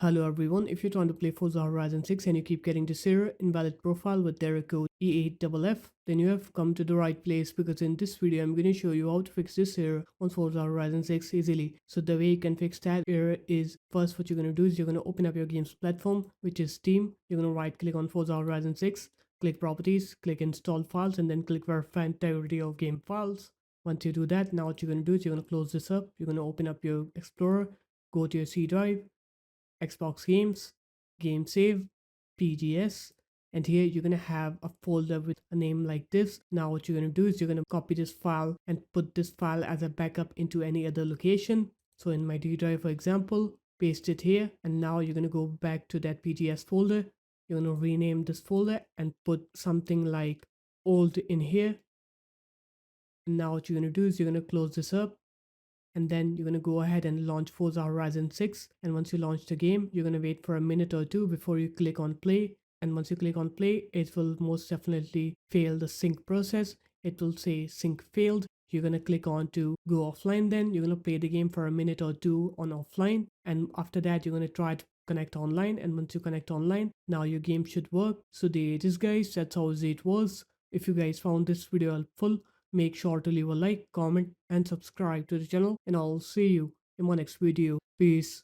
Hello everyone, if you're trying to play Forza Horizon 6 and you keep getting this error, invalid profile with error code E8FF, then you have come to the right place because in this video I'm going to show you how to fix this error on Forza Horizon 6 easily. So the way you can fix that error is, first what you're going to do is you're going to open up your game's platform, which is Steam. You're going to right click on Forza Horizon 6, click properties, click install files, and then click verify integrity of game files. Once you do that, now what you're going to do is you're going to close this up. You're going to open up your Explorer, go to your C drive, Xbox games, game save, PGS, and here you're gonna have a folder with a name like this. Now what you're gonna do is you're gonna copy this file and put this file as a backup into any other location. So in my D drive, for example, paste it here, and now you're gonna go back to that PGS folder. You're gonna rename this folder and put something like old in here. And now what you're gonna do is you're gonna close this up, and then you're going to go ahead and launch Forza Horizon 6. And once you launch the game, you're going to wait for a minute or two before you click on play. And once you click on play, it will most definitely fail the sync process. It will say sync failed. You're going to click on to go offline. Then you're going to play the game for a minute or two on offline, and after that you're going to try to connect online. And once you connect online, now your game should work. So there it is guys, that's how easy it was. If you guys found this video helpful, make sure to leave a like, comment, and subscribe to the channel, and I'll see you in my next video. Peace.